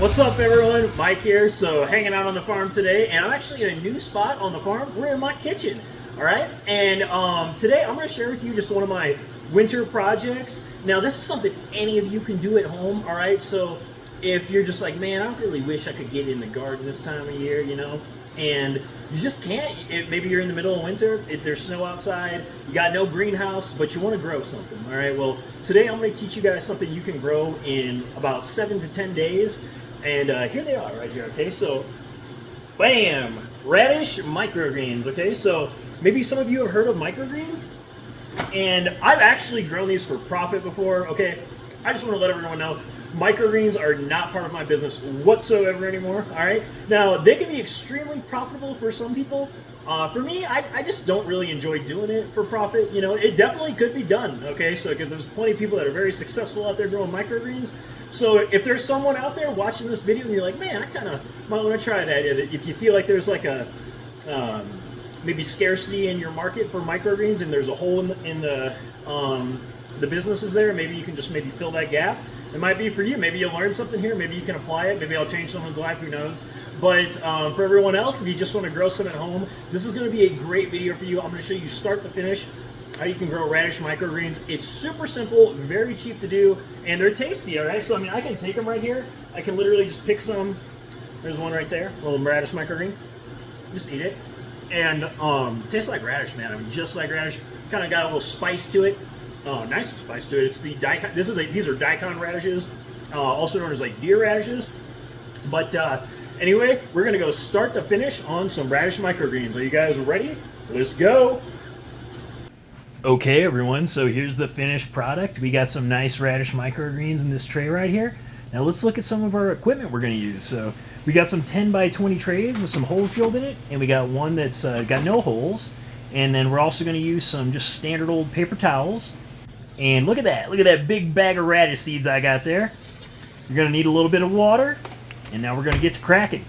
What's up, everyone? Mike here. So, hanging out on the farm today, and I'm actually in a new spot on the farm. We're in my kitchen, all right? And today I'm going to share with you just one of my winter projects. Now, this is something any of you can do at home, all right? So, if you're just like, man, I really wish I could get in the garden this time of year, you know, and you just can't. Maybe you're in the middle of winter, there's snow outside, you got no greenhouse, but you want to grow something, all right? Well, today I'm going to teach you guys something you can grow in about 7 to 10 days. And here they are right here, okay? So, bam! Radish Microgreens, okay? So, maybe some of you have heard of microgreens. And I've actually grown these for profit before, okay? I just want to let everyone know, microgreens are not part of my business whatsoever anymore, all right? Now, they can be extremely profitable for some people. For me, I just don't really enjoy doing it for profit. You know, it definitely could be done, okay? So, because there's plenty of people that are very successful out there growing microgreens. So, if there's someone out there watching this video and you're like, man, I kind of might want to try that. If you feel like there's like a maybe scarcity in your market for microgreens and there's a hole in the businesses there, maybe you can just maybe fill that gap. It might be for you. Maybe you'll learn something here. Maybe you can apply it. Maybe I'll change someone's life. Who knows? But for everyone else, if you just want to grow some at home, this is going to be a great video for you. I'm going to show you start to finish how you can grow radish microgreens. It's super simple, very cheap to do, and they're tasty, all right? So, I mean, I can take them right here. I can literally just pick some. There's one right there, a little radish microgreen. Just eat it. And tastes like radish, man. I mean, just like radish. Kind of got a little spice to it. Nice spice to it. It's the daikon. These are daikon radishes, also known as like deer radishes. But anyway, we're gonna go start to finish on some radish microgreens. Are you guys ready? Let's go. Okay, everyone. So here's the finished product. We got some nice radish microgreens in this tray right here. Now let's look at some of our equipment we're gonna use. So we got some 10 by 20 trays with some holes drilled in it, and we got one that's got no holes. And then we're also gonna use some just standard old paper towels. And look at that big bag of radish seeds I got there. You're gonna need a little bit of water, and now we're gonna get to cracking.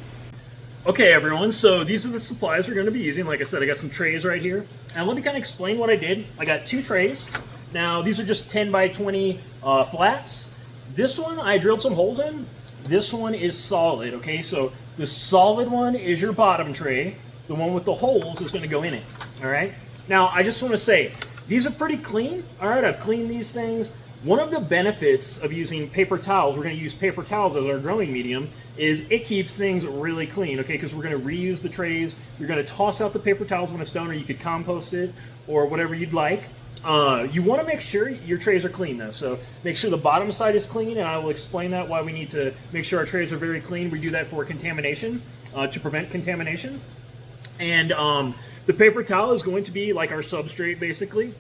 Okay, everyone, so these are the supplies we're gonna be using. Like I said, I got some trays right here. And let me kind of explain what I did. I got 2 trays. Now, these are just 10 by 20 flats. This one, I drilled some holes in. This one is solid, okay? So the solid one is your bottom tray. The one with the holes is gonna go in it, all right? Now, I just wanna say, these are pretty clean, all right? I've cleaned these things. One of the benefits of using paper towels, we're going to use paper towels as our growing medium, is it keeps things really clean, okay? Because we're going to reuse the trays. You're going to toss out the paper towels when it's done, or you could compost it, or whatever you'd like. You want to make sure your trays are clean, though. So make sure the bottom side is clean, and I will explain that, why we need to make sure our trays are very clean. We do that for contamination, to prevent contamination. And the paper towel is going to be like our substrate, basically.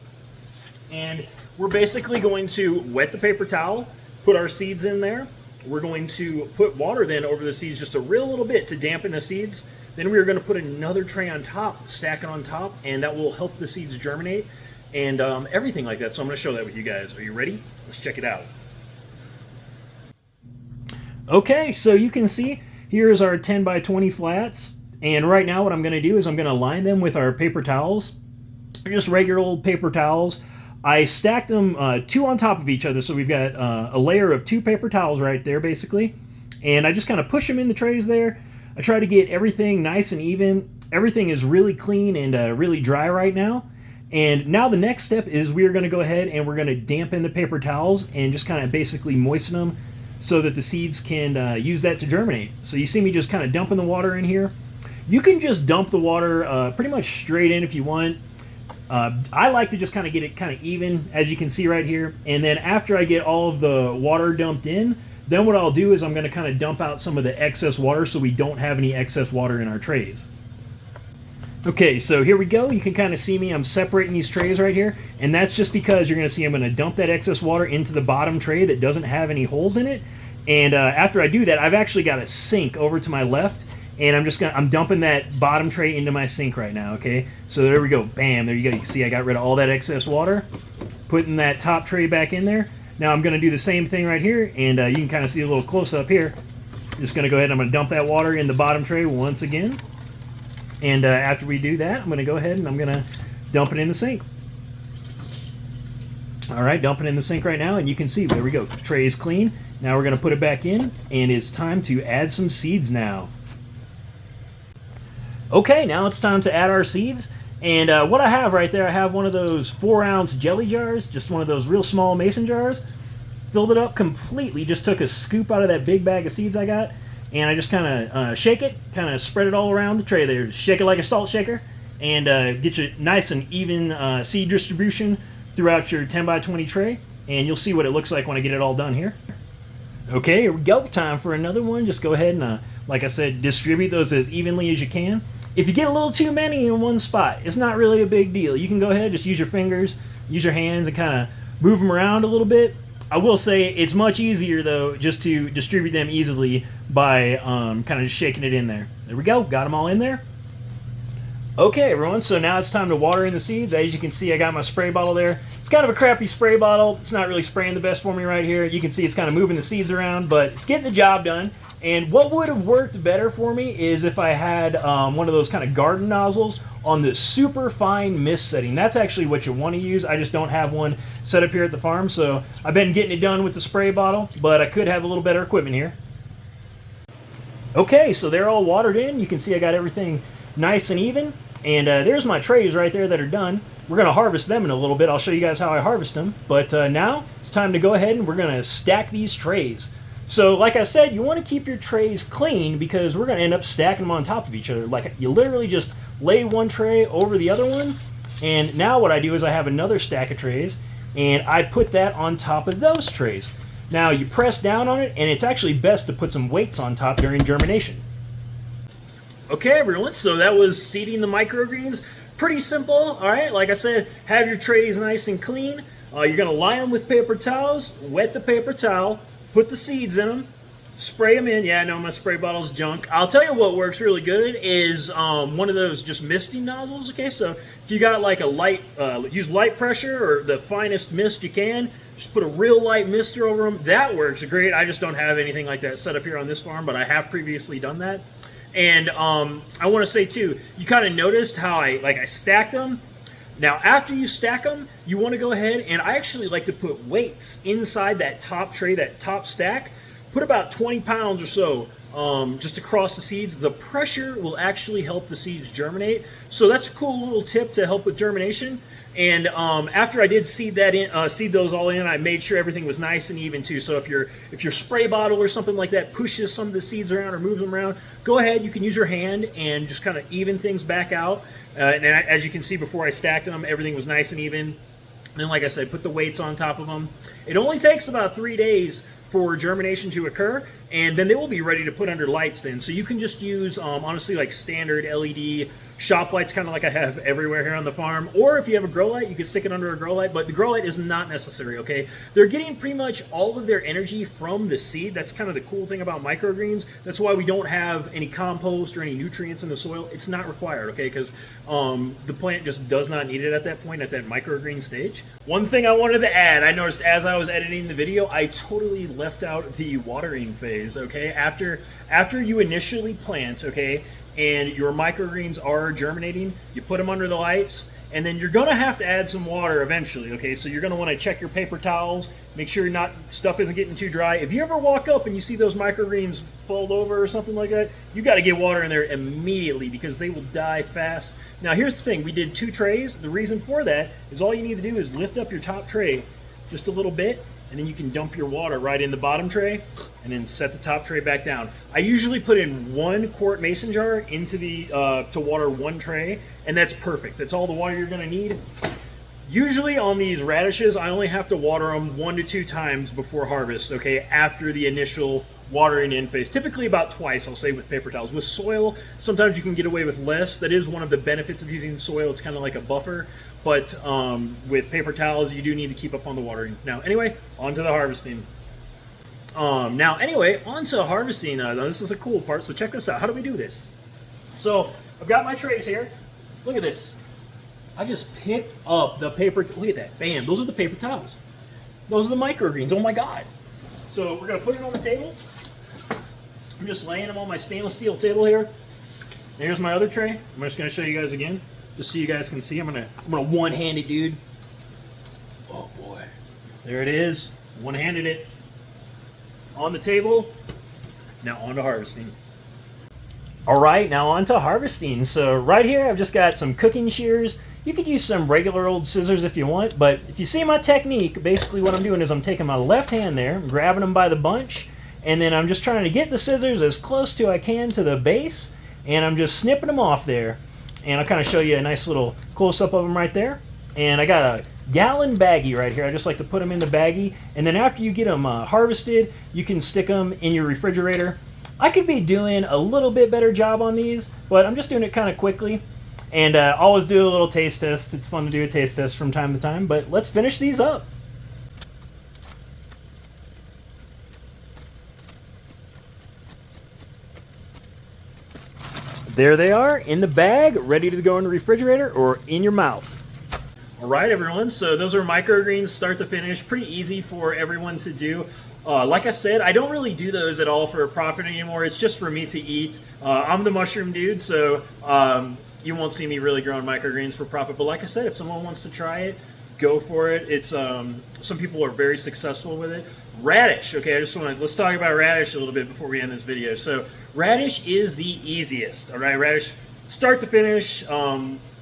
And we're basically going to wet the paper towel, put our seeds in there. We're going to put water then over the seeds just a real little bit to dampen the seeds. Then we're going to put another tray on top, stack it on top, and that will help the seeds germinate and everything like that. So I'm going to show that with you guys. Are you ready? Let's check it out. Okay, so you can see here's our 10 by 20 flats. And right now what I'm going to do is I'm going to line them with our paper towels. They're just regular old paper towels. I stacked them 2 on top of each other, so we've got a layer of 2 paper towels right there, basically. And I just kind of push them in the trays there. I try to get everything nice and even. Everything is really clean and really dry right now. And now the next step is we are going to go ahead and we're going to dampen the paper towels and just kind of basically moisten them so that the seeds can use that to germinate. So you see me just kind of dumping the water in here. You can just dump the water pretty much straight in if you want. I like to just kind of get it kind of even, as you can see right here. And then after I get all of the water dumped in, then what I'll do is I'm going to kind of dump out some of the excess water so we don't have any excess water in our trays. Okay, so here we go. You can kind of see me. I'm separating these trays right here. And that's just because you're going to see I'm going to dump that excess water into the bottom tray that doesn't have any holes in it. And after I do that, I've actually got a sink over to my left. And I'm dumping that bottom tray into my sink right now, okay? So there we go, bam, there you go. You can see I got rid of all that excess water. Putting that top tray back in there. Now I'm gonna do the same thing right here, and you can kind of see a little close up here. Just gonna go ahead and I'm gonna dump that water in the bottom tray once again. And after we do that, I'm gonna go ahead and I'm gonna dump it in the sink. All right, dumping in the sink right now, and you can see, there we go, the tray is clean. Now we're gonna put it back in, and it's time to add some seeds now. Okay, now it's time to add our seeds. And what I have right there, I have one of those 4-ounce jelly jars, just one of those real small mason jars. Filled it up completely, just took a scoop out of that big bag of seeds I got, and I just kind of shake it, kind of spread it all around the tray there. Shake it like a salt shaker, and get you nice and even seed distribution throughout your 10 by 20 tray, and you'll see what it looks like when I get it all done here. Okay, here we go. Time for another one. Just go ahead and, like I said, distribute those as evenly as you can. If you get a little too many in one spot, it's not really a big deal. You can go ahead, just use your fingers, use your hands, and kind of move them around a little bit. I will say it's much easier, though, just to distribute them easily by kind of just shaking it in there. There we go. Got them all in there. Okay, everyone, so now it's time to water in the seeds. As you can see, I got my spray bottle there. It's kind of a crappy spray bottle. It's not really spraying the best for me right here. You can see it's kind of moving the seeds around, but it's getting the job done. And what would have worked better for me is if I had one of those kind of garden nozzles on the super fine mist setting. That's actually what you want to use. I just don't have one set up here at the farm, so I've been getting it done with the spray bottle, but I could have a little better equipment here. Okay, so they're all watered in. You can see I got everything nice and even. And there's my trays right there that are done. We're going to harvest them in a little bit. I'll show you guys how I harvest them. But now it's time to go ahead and we're going to stack these trays. So like I said, you want to keep your trays clean because we're going to end up stacking them on top of each other. Like you literally just lay one tray over the other one. And now what I do is I have another stack of trays and I put that on top of those trays. Now you press down on it and it's actually best to put some weights on top during germination. Okay, everyone, so that was seeding the microgreens. Pretty simple, all right? Like I said, have your trays nice and clean. You're going to line them with paper towels, wet the paper towel, put the seeds in them, spray them in. Yeah, I know my spray bottle's junk. I'll tell you what works really good is one of those just misting nozzles, okay? So if you got like a light, use light pressure or the finest mist you can, just put a real light mister over them. That works great. I just don't have anything like that set up here on this farm, but I have previously done that. And I want to say too, you kind of noticed how I stacked them. Now after you stack them, you want to go ahead and I actually like to put weights inside that top tray, that top stack. Put about 20 pounds or so just across the seeds. The pressure will actually help the seeds germinate. So that's a cool little tip to help with germination. And after I did seed those all in, I made sure everything was nice and even too. So if your spray bottle or something like that pushes some of the seeds around or moves them around, go ahead. You can use your hand and just kind of even things back out. And as you can see, before I stacked them, everything was nice and even. And then, like I said, put the weights on top of them. It only takes about 3 days for germination to occur, and then they will be ready to put under lights then. So you can just use, honestly, like standard LED shop lights, kind of like I have everywhere here on the farm. Or if you have a grow light, you can stick it under a grow light, but the grow light is not necessary, okay? They're getting pretty much all of their energy from the seed. That's kind of the cool thing about microgreens. That's why we don't have any compost or any nutrients in the soil. It's not required, okay? Because the plant just does not need it at that point, at that microgreen stage. One thing I wanted to add, I noticed as I was editing the video, I totally left out the watering phase, okay? After you initially plant, okay, and your microgreens are germinating, you put them under the lights, and then you're going to have to add some water eventually, okay? So you're going to want to check your paper towels, make sure stuff isn't getting too dry. If you ever walk up and you see those microgreens fold over or something like that, you got to get water in there immediately because they will die fast. Now here's the thing, we did 2 trays. The reason for that is all you need to do is lift up your top tray just a little bit, and then you can dump your water right in the bottom tray and then set the top tray back down. I usually put in 1 quart mason jar into the to water 1 tray, and that's perfect. That's all the water you're gonna need. Usually on these radishes, I only have to water them 1 to 2 times before harvest, okay, after the initial watering in phase. Typically about twice, I'll say, with paper towels. With soil, sometimes you can get away with less. That is one of the benefits of using soil. It's kind of like a buffer. But with paper towels, you do need to keep up on the watering. Now, anyway, on to the harvesting. Now, harvesting. This is a cool part, so check this out. How do we do this? So, I've got my trays here. Look at this. I just picked up the paper. Look at that. Bam. Those are the paper towels. Those are the microgreens. Oh, my God. So, we're going to put it on the table. I'm just laying them on my stainless steel table here. Here's my other tray. I'm just going to show you guys again, just so you guys can see. I'm gonna one-hand it, dude. Oh boy. There it is. One-handed it on the table. Now on to harvesting. All right, now on to harvesting. So right here, I've just got some cooking shears. You could use some regular old scissors if you want, but if you see my technique, basically what I'm doing is I'm taking my left hand there, grabbing them by the bunch, and then I'm just trying to get the scissors as close to I can to the base, and I'm just snipping them off there. And I'll kind of show you a nice little close-up of them right there. And I got a gallon baggie right here. I just like to put them in the baggie, and then after you get them harvested, you can stick them in your refrigerator. I could be doing a little bit better job on these, but I'm just doing it kind of quickly. And always do a little taste test. It's fun to do a taste test from time to time, but let's finish these up. There they are in the bag, ready to go in the refrigerator or in your mouth. All right, everyone, so those are microgreens start to finish. Pretty easy for everyone to do. Like I said, I don't really do those at all for a profit anymore. It's just for me to eat. I'm the mushroom dude, so you won't see me really growing microgreens for profit. But like I said, if someone wants to try it, go for it. It's some people are very successful with it. Radish, okay, let's talk about radish a little bit before we end this video. So radish is the easiest, all right? Radish, start to finish,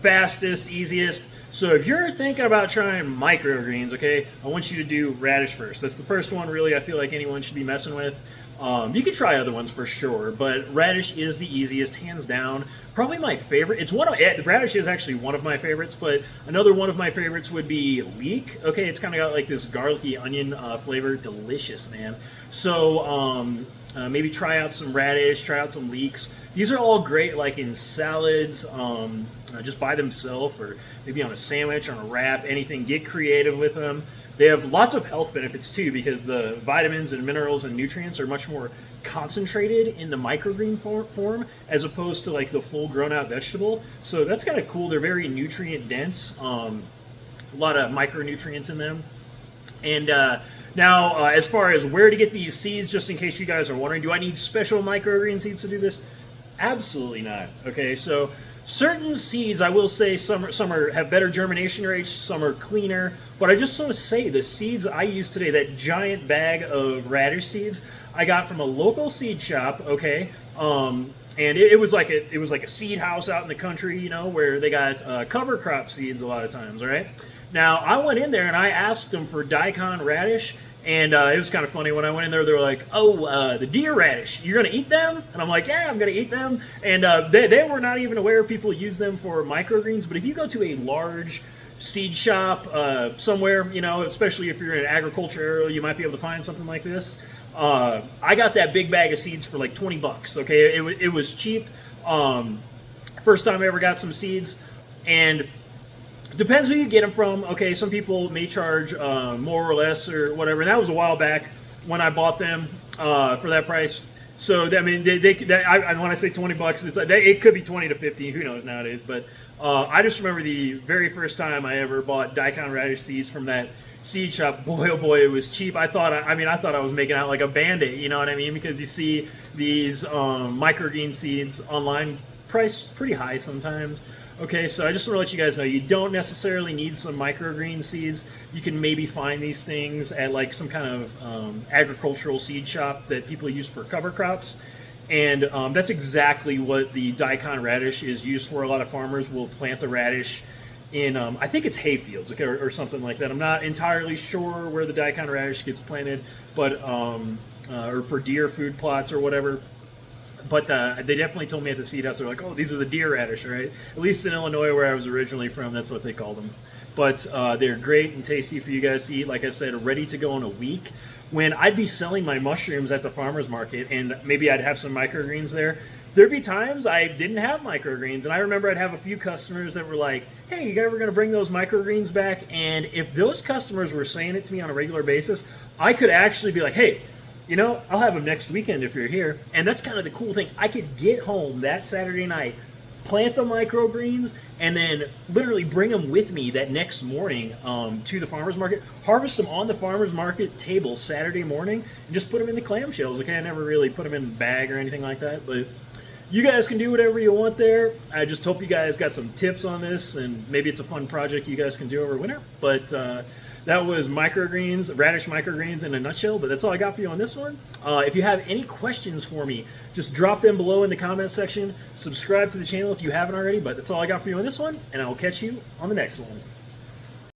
fastest, easiest. So if you're thinking about trying microgreens, okay, I want you to do radish first. That's the first one really I feel like anyone should be messing with. You can try other ones for sure, but radish is the easiest, hands down. Probably my favorite. Radish is actually one of my favorites, but another one of my favorites would be leek. Okay, it's kind of got like this garlicky onion flavor. Delicious, man. So maybe try out some radish, try out some leeks. These are all great like in salads, just by themselves, or maybe on a sandwich, on a wrap, anything. Get creative with them. They have lots of health benefits too, because the vitamins and minerals and nutrients are much more concentrated in the microgreen form as opposed to like the full grown out vegetable. So that's kind of cool. They're very nutrient dense, a lot of micronutrients in them. And now as far as where to get these seeds, just in case you guys are wondering, do I need special microgreen seeds to do this? Absolutely not. Okay, so certain seeds, I will say, some have better germination rates, some are cleaner. But I just want to say the seeds I use today, that giant bag of radish seeds, I got from a local seed shop. Okay, and it was like a seed house out in the country, you know, where they got cover crop seeds a lot of times. All right. Now I went in there and I asked them for daikon radish. And it was kind of funny when I went in there. They were like, "Oh, the deer radish. You're gonna eat them?" And I'm like, "Yeah, I'm gonna eat them." And they were not even aware people use them for microgreens. But if you go to a large seed shop somewhere, you know, especially if you're in an agriculture area, you might be able to find something like this. I got that big bag of seeds for like $20. Okay, it was cheap. First time I ever got some seeds, and depends who you get them from. Okay, some people may charge more or less or whatever. And that was a while back when I bought them for that price. So I mean, when I say $20, it's like it could be 20 to 50. Who knows nowadays? But I just remember the very first time I ever bought daikon radish seeds from that seed shop. Boy, oh boy, it was cheap. I thought I was making out like a bandit. You know what I mean? Because you see these microgreen seeds online, priced pretty high sometimes. Okay, so I just want to let you guys know you don't necessarily need some microgreen seeds. You can maybe find these things at like some kind of agricultural seed shop that people use for cover crops. And that's exactly what the daikon radish is used for. A lot of farmers will plant the radish in, I think it's hay fields, okay, or something like that. I'm not entirely sure where the daikon radish gets planted, but or for deer food plots or whatever. But they definitely told me at the seed house, they're like, "Oh, these are the deer radish, right?" At least in Illinois, where I was originally from, that's what they call them. But they're great and tasty for you guys to eat. Like I said, ready to go in a week. When I'd be selling my mushrooms at the farmer's market, and maybe I'd have some microgreens there'd be times I didn't have microgreens. And I remember I'd have a few customers that were like, "Hey, you guys were going to bring those microgreens back?" And if those customers were saying it to me on a regular basis, I could actually be like, "Hey, you know, I'll have them next weekend if you're here." And that's kind of the cool thing. I could get home that Saturday night, plant the microgreens, and then literally bring them with me that next morning to the farmer's market, harvest them on the farmer's market table Saturday morning, and just put them in the clamshells. Okay, I never really put them in a bag or anything like that, but you guys can do whatever you want there. I just hope you guys got some tips on this, and maybe it's a fun project you guys can do over winter. But that was microgreens, radish microgreens in a nutshell, but that's all I got for you on this one. If you have any questions for me, just drop them below in the comment section. Subscribe to the channel if you haven't already, but that's all I got for you on this one, and I will catch you on the next one.